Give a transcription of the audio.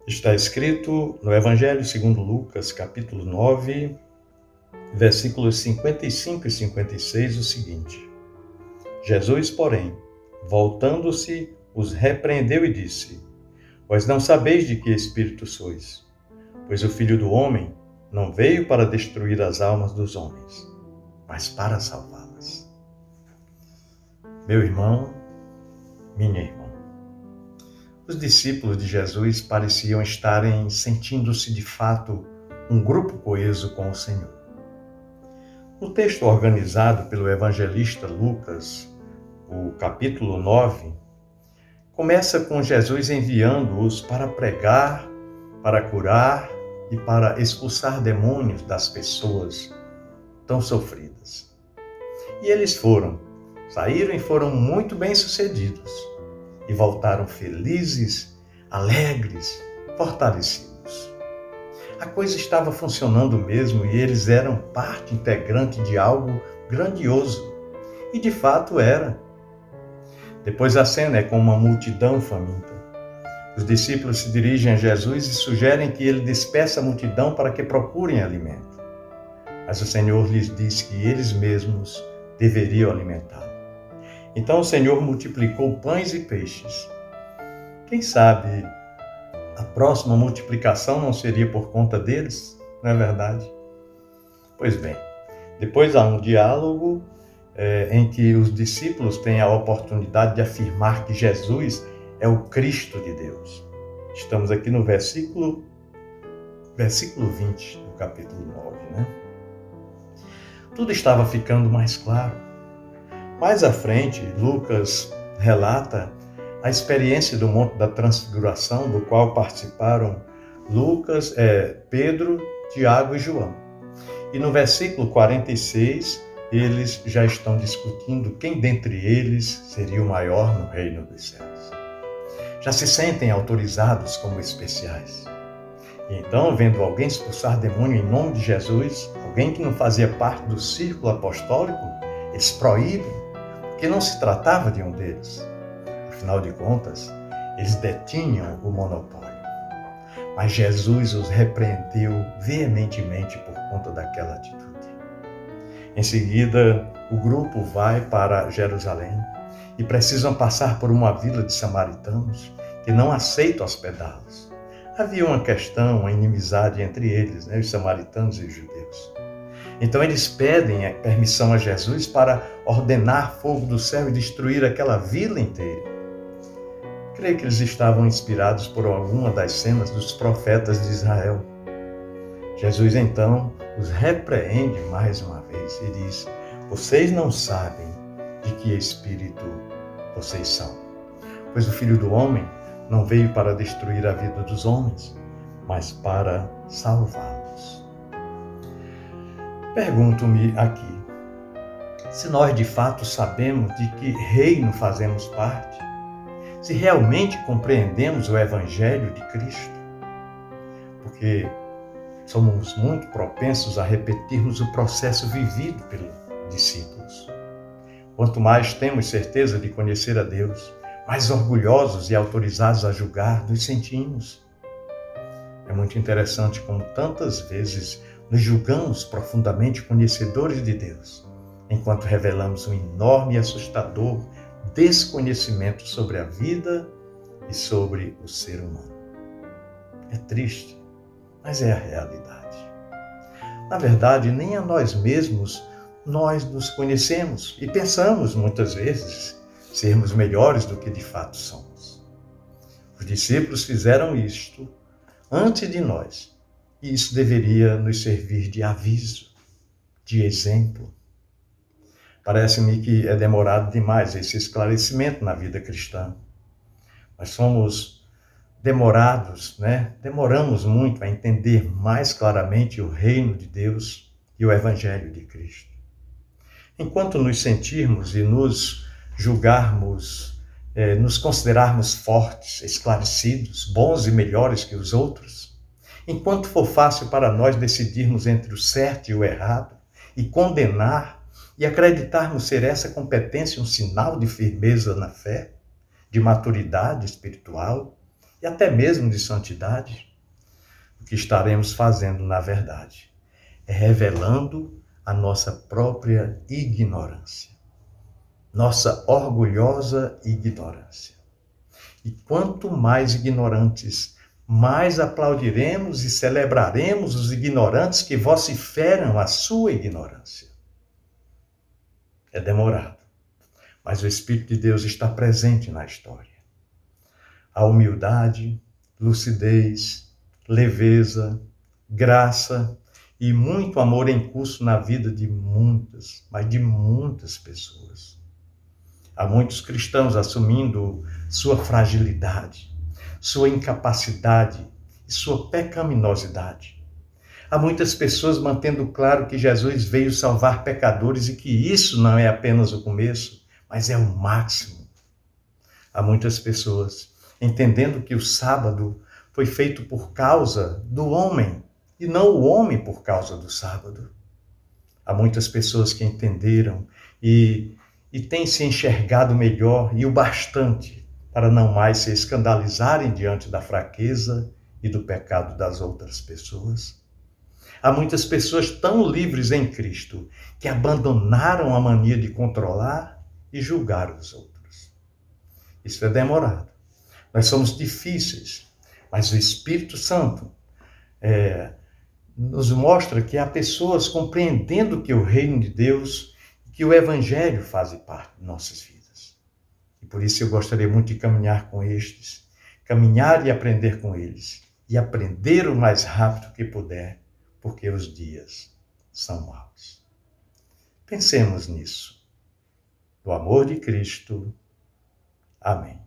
Está escrito no Evangelho segundo Lucas, capítulo 9, versículos 55 e 56, o seguinte: Jesus, porém, voltando-se, os repreendeu e disse: Vós não sabeis de que espírito sois, pois o Filho do Homem não veio para destruir as almas dos homens, mas para salvá-las. Meu irmão, minha irmã, os discípulos de Jesus pareciam estarem sentindo-se de fato um grupo coeso com o Senhor. No texto organizado pelo evangelista Lucas, o capítulo 9, começa com Jesus enviando-os para pregar, para curar e para expulsar demônios das pessoas tão sofridas. E eles saíram e foram muito bem-sucedidos e voltaram felizes, alegres, fortalecidos. A coisa estava funcionando mesmo e eles eram parte integrante de algo grandioso. E de fato era. Depois a cena é com uma multidão faminta. Os discípulos se dirigem a Jesus e sugerem que ele despeça a multidão para que procurem alimento. Mas o Senhor lhes diz que eles mesmos deveriam alimentá-lo. Então o Senhor multiplicou pães e peixes. Quem sabe a próxima multiplicação não seria por conta deles? Não é verdade? Pois bem, depois há um diálogo em que os discípulos têm a oportunidade de afirmar que Jesus é o Cristo de Deus. Estamos aqui no versículo 20 do capítulo 9, né? Tudo estava ficando mais claro. Mais à frente, Lucas relata a experiência do Monte da Transfiguração, do qual participaram Pedro, Tiago e João. E no versículo 46, eles já estão discutindo quem dentre eles seria o maior no reino dos céus. Já se sentem autorizados como especiais. E então, vendo alguém expulsar demônio em nome de Jesus, alguém que não fazia parte do círculo apostólico, eles proíbem, porque não se tratava de um deles. Afinal de contas, eles detinham o monopólio. Mas Jesus os repreendeu veementemente por conta daquela atitude. Em seguida, o grupo vai para Jerusalém e precisam passar por uma vila de samaritanos que não aceitam hospedá-los. Havia uma questão, uma inimizade entre eles, os samaritanos e os judeus. Então eles pedem a permissão a Jesus para ordenar fogo do céu e destruir aquela vila inteira. Creio que eles estavam inspirados por alguma das cenas dos profetas de Israel. Jesus então os repreende mais uma vez e diz: Vocês não sabem de que espírito vocês são, pois o Filho do Homem não veio para destruir a vida dos homens, mas para salvá-los. Pergunto-me aqui, se nós de fato sabemos de que reino fazemos parte, se realmente compreendemos o Evangelho de Cristo, porque somos muito propensos a repetirmos o processo vivido pelos discípulos. Quanto mais temos certeza de conhecer a Deus, mais orgulhosos e autorizados a julgar nos sentimos. É muito interessante como tantas vezes nos julgamos profundamente conhecedores de Deus, enquanto revelamos um enorme e assustador desconhecimento sobre a vida e sobre o ser humano. É triste, mas é a realidade. Na verdade, nem a nós mesmos nós nos conhecemos e pensamos muitas vezes sermos melhores do que de fato somos. Os discípulos fizeram isto antes de nós, e isso deveria nos servir de aviso, de exemplo. Parece-me que é demorado demais esse esclarecimento na vida cristã. Nós somos demorados, Demoramos muito a entender mais claramente o reino de Deus e o Evangelho de Cristo. Enquanto nos sentirmos e nos julgarmos, nos considerarmos fortes, esclarecidos, bons e melhores que os outros, enquanto for fácil para nós decidirmos entre o certo e o errado e condenar e acreditarmos ser essa competência um sinal de firmeza na fé, de maturidade espiritual e até mesmo de santidade, o que estaremos fazendo, na verdade, é revelando a nossa própria ignorância, nossa orgulhosa ignorância. E quanto mais ignorantes, mais aplaudiremos e celebraremos os ignorantes que vociferam a sua ignorância. É demorado, mas o Espírito de Deus está presente na história. A humildade, lucidez, leveza, graça e muito amor em curso na vida de muitas, mas de muitas pessoas. Há muitos cristãos assumindo sua fragilidade, sua incapacidade e sua pecaminosidade. Há muitas pessoas mantendo claro que Jesus veio salvar pecadores e que isso não é apenas o começo, mas é o máximo. Há muitas pessoas entendendo que o sábado foi feito por causa do homem e não o homem por causa do sábado. Há muitas pessoas que entenderam e têm se enxergado melhor e o bastante para não mais se escandalizarem diante da fraqueza e do pecado das outras pessoas. Há muitas pessoas tão livres em Cristo que abandonaram a mania de controlar e julgar os outros. Isso é demorado. Nós somos difíceis, mas o Espírito Santo nos mostra que há pessoas compreendendo que o reino de Deus, que o Evangelho faz parte de nossas vidas. E por isso eu gostaria muito de caminhar com estes, caminhar e aprender com eles, e aprender o mais rápido que puder, porque os dias são maus. Pensemos nisso. Do amor de Cristo. Amém.